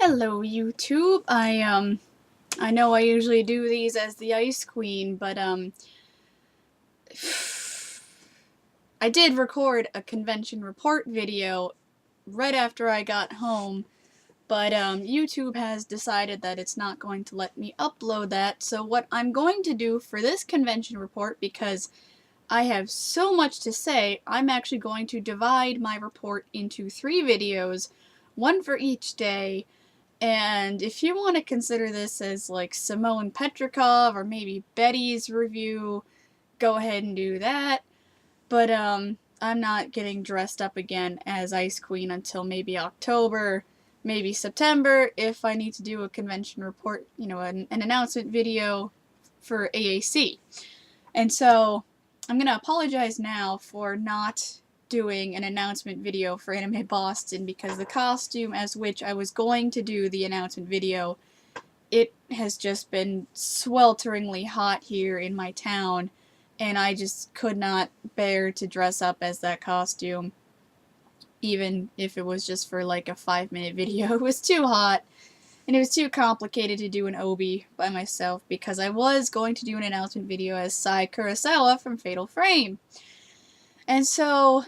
Hello, YouTube. I know I usually do these as the Ice Queen, but I did record a convention report video right after I got home, but YouTube has decided that it's not going to let me upload that. So what I'm going to do for this convention report, because I have so much to say, I'm actually going to divide my report into 3 videos, one for each day. And if you want to consider this as like Simone Petrikov or maybe Betty's review, go ahead and do that. But I'm not getting dressed up again as Ice Queen until maybe October, maybe September, if I need to do a convention report, an announcement video for AAC. And so I'm going to apologize now for not doing an announcement video for AnimeBoston, because the costume as which I was going to do the announcement video, it has just been swelteringly hot here in my town, and I just could not bear to dress up as that costume, even if it was just for like a 5-minute video. It was too hot, and it was too complicated to do an obi by myself, because I was going to do an announcement video as Sai Kurosawa from Fatal Frame. And so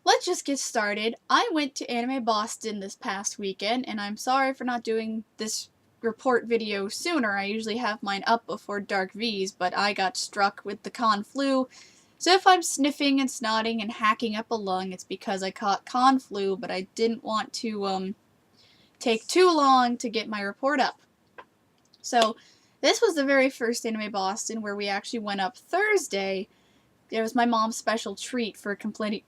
let's just get started. I went to AnimeBoston this past weekend, and I'm sorry for not doing this report video sooner. I usually have mine up before Dark V's, but I got struck with the con flu. So if I'm sniffing and snotting and hacking up a lung, it's because I caught con flu, but I didn't want to take too long to get my report up. So this was the very first AnimeBoston where we actually went up Thursday. It was my mom's special treat for completing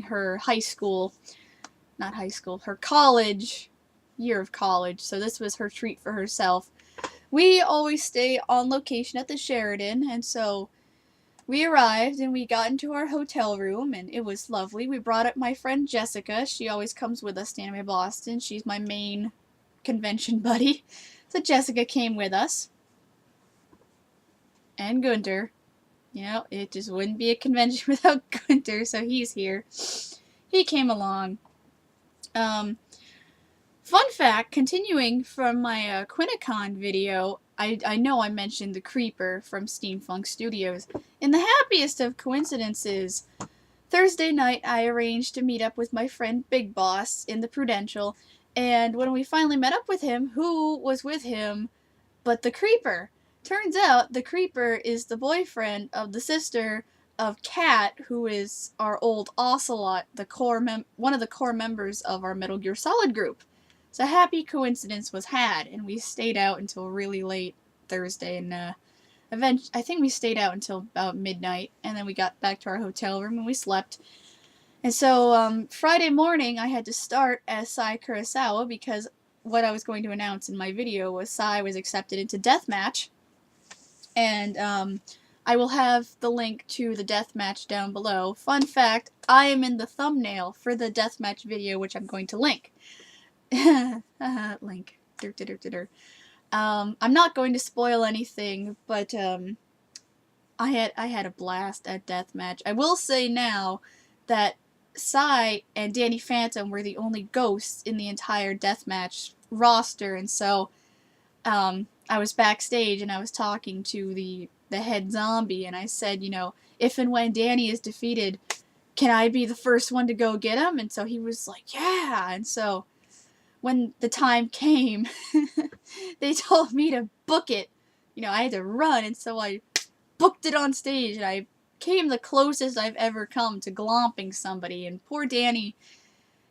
her her college year of college. So this was her treat for herself. We always stay on location at the Sheraton, and so we arrived and we got into our hotel room, and it was lovely. We brought up my friend Jessica. She always comes with us to AnimeBoston. She's my main convention buddy. So Jessica came with us. And Gunter. It just wouldn't be a convention without Gunter, so he's here. He came along. Fun fact, continuing from my Quinnicon video, I know I mentioned the Creeper from Steamfunk Studios. In the happiest of coincidences, Thursday night I arranged to meet up with my friend Big Boss in the Prudential, and when we finally met up with him, who was with him but the Creeper? Turns out the Creeper is the boyfriend of the sister of Kat, who is our old Ocelot, one of the core members of our Metal Gear Solid group. So a happy coincidence was had, and we stayed out until really late Thursday, and I think we stayed out until about midnight, and then we got back to our hotel room and we slept. And so Friday morning I had to start as Sai Kurosawa, because what I was going to announce in my video was Sai was accepted into Deathmatch. And I will have the link to the deathmatch down below. Fun fact, I am in the thumbnail for the deathmatch video, which I'm going to link. Link. I'm not going to spoil anything, but I had a blast at deathmatch. I will say now that Sai and Danny Phantom were the only ghosts in the entire deathmatch roster, and so I was backstage and I was talking to the head zombie, and I said, if and when Danny is defeated, can I be the first one to go get him? And so he was like, yeah. And so when the time came, they told me to book it. I had to run, and so I booked it on stage, and I came the closest I've ever come to glomping somebody, and poor Danny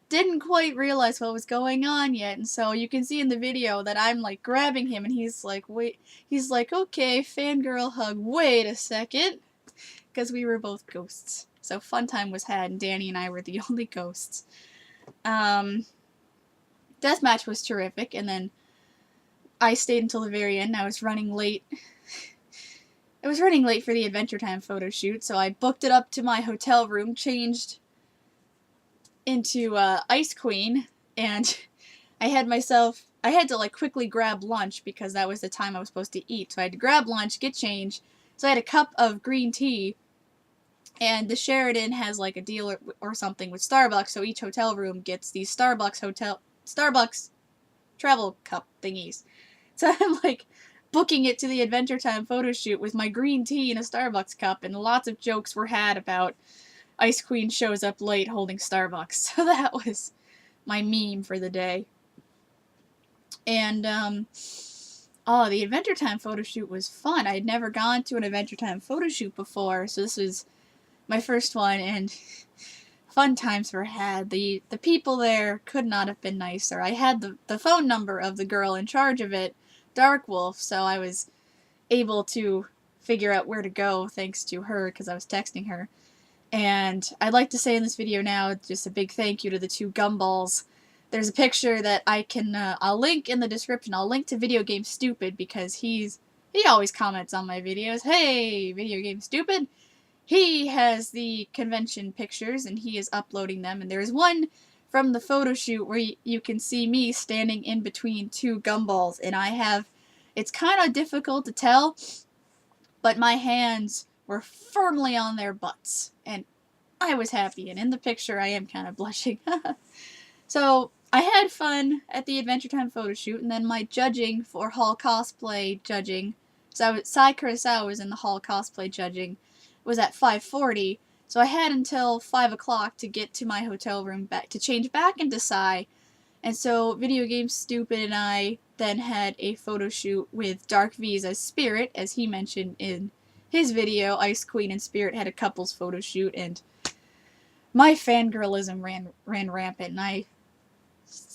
didn't quite realize what was going on yet, and so you can see in the video that I'm like grabbing him, and he's like, okay, fangirl hug, wait a second, because we were both ghosts. So fun time was had, and Danny and I were the only ghosts. Deathmatch was terrific, and then I stayed until the very end. I was running late. I was running late for the Adventure Time photo shoot, so I booked it up to my hotel room, changed into Ice Queen, and I had to like quickly grab lunch because that was the time I was supposed to eat. So I had to grab lunch, get changed. So I had a cup of green tea, and the Sheraton has like a deal or something with Starbucks, so each hotel room gets these Starbucks Starbucks travel cup thingies. So I'm like booking it to the Adventure Time photo shoot with my green tea in a Starbucks cup, and lots of jokes were had about Ice Queen shows up late holding Starbucks. So that was my meme for the day. And the Adventure Time photo shoot was fun. I had never gone to an Adventure Time photo shoot before, so this was my first one, and fun times were had. The people there could not have been nicer. I had the phone number of the girl in charge of it, Dark Wolf, so I was able to figure out where to go thanks to her, because I was texting her. And I'd like to say in this video now, just a big thank you to the two gumballs. There's a picture that I can, I'll link in the description. I'll link to Video Game Stupid, because he always comments on my videos. Hey, Video Game Stupid! He has the convention pictures, and he is uploading them. And there's one from the photo shoot where you can see me standing in between two gumballs. And it's kind of difficult to tell, but my hands were firmly on their butts. And I was happy. And in the picture, I am kind of blushing. So I had fun at the Adventure Time photo shoot, and then my judging for Hall Cosplay judging, so Sai Kurosawa was in the Hall Cosplay judging, was at 5:40, so I had until 5 o'clock to get to my hotel room to change back into Sai, and so Video Game Stupid and I then had a photo shoot with Dark V's as Spirit, as he mentioned in his video. Ice Queen and Spirit had a couples photo shoot, and my fangirlism ran rampant, and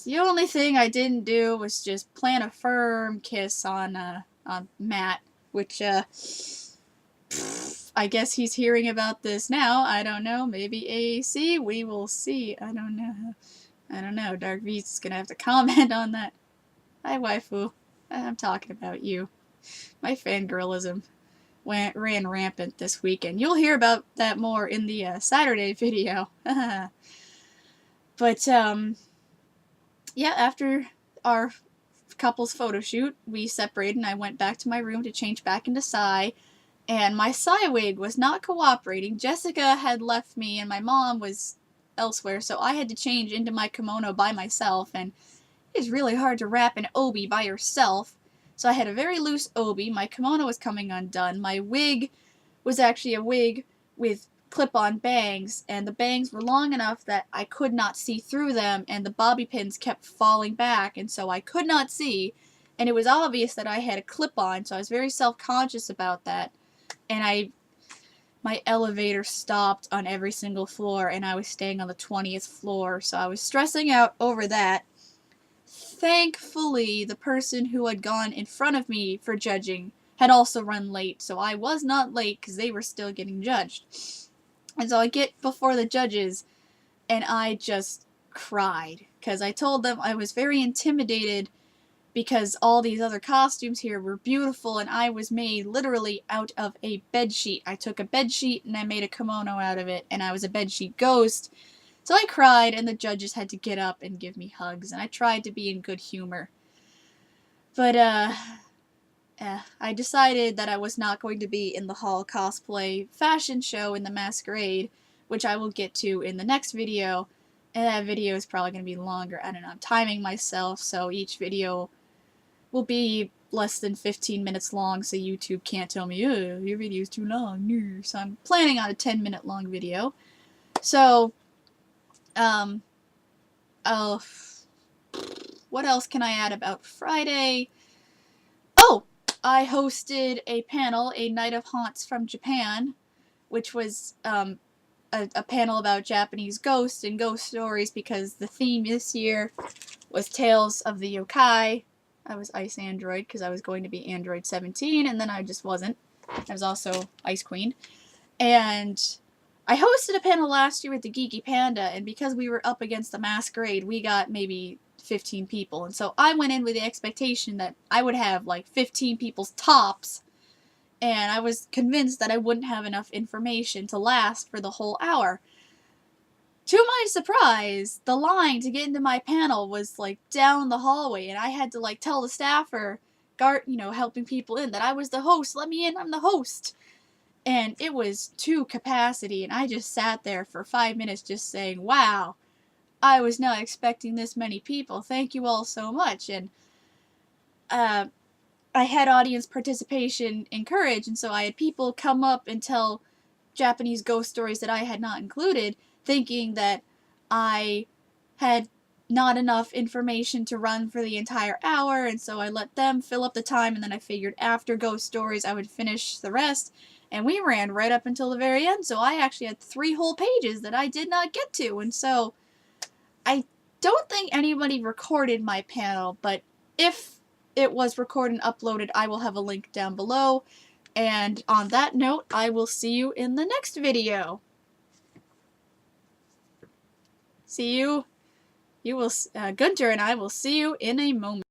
the only thing I didn't do was just plant a firm kiss on Matt, which, I guess he's hearing about this now. I don't know. Maybe AAC? We will see. I don't know. Dark V's is gonna have to comment on that. Hi, waifu. I'm talking about you. My fangirlism ran rampant this weekend. You'll hear about that more in the Saturday video. But, yeah, after our couple's photo shoot, we separated and I went back to my room to change back into Sai, and my Sai wig was not cooperating. Jessica had left me and my mom was elsewhere, so I had to change into my kimono by myself, and it is really hard to wrap an obi by yourself. So I had a very loose obi, my kimono was coming undone, my wig was actually a wig with clip-on bangs, and the bangs were long enough that I could not see through them, and the bobby pins kept falling back, and so I could not see, and it was obvious that I had a clip-on, so I was very self-conscious about that, and my elevator stopped on every single floor, and I was staying on the 20th floor, so I was stressing out over that. Thankfully, the person who had gone in front of me for judging had also run late, so I was not late because they were still getting judged. And so I get before the judges, and I just cried, because I told them I was very intimidated because all these other costumes here were beautiful, and I was made literally out of a bedsheet. I took a bedsheet and I made a kimono out of it, and I was a bedsheet ghost. So I cried, and the judges had to get up and give me hugs, and I tried to be in good humor. But, I decided that I was not going to be in the Hall Cosplay fashion show in the Masquerade, which I will get to in the next video, and that video is probably going to be longer. I don't know, I'm timing myself, so each video will be less than 15 minutes long, so YouTube can't tell me, oh, your video's too long. So I'm planning on a 10-minute long video. So, what else can I add about Friday? Oh! I hosted a panel, A Night of Haunts from Japan, which was a panel about Japanese ghosts and ghost stories, because the theme this year was Tales of the Yokai. I was Ice Android because I was going to be Android 17, and then I just wasn't. I was also Ice Queen. And I hosted a panel last year with the Geeky Panda, and because we were up against the Masquerade, we got maybe 15 people, and so I went in with the expectation that I would have like 15 people's tops, and I was convinced that I wouldn't have enough information to last for the whole hour. To my surprise, the line to get into my panel was like down the hallway, and I had to like tell the staffer, helping people in, that I was the host. Let me in, I'm the host. And it was to capacity, and I just sat there for 5 minutes just saying, wow, I was not expecting this many people. Thank you all so much. And I had audience participation encouraged, and so I had people come up and tell Japanese ghost stories that I had not included, thinking that I had not enough information to run for the entire hour, and so I let them fill up the time, and then I figured after ghost stories I would finish the rest, and we ran right up until the very end, so I actually had 3 whole pages that I did not get to, and so I don't think anybody recorded my panel, but if it was recorded and uploaded, I will have a link down below. And on that note, I will see you in the next video. See you. Gunter and I will see you in a moment.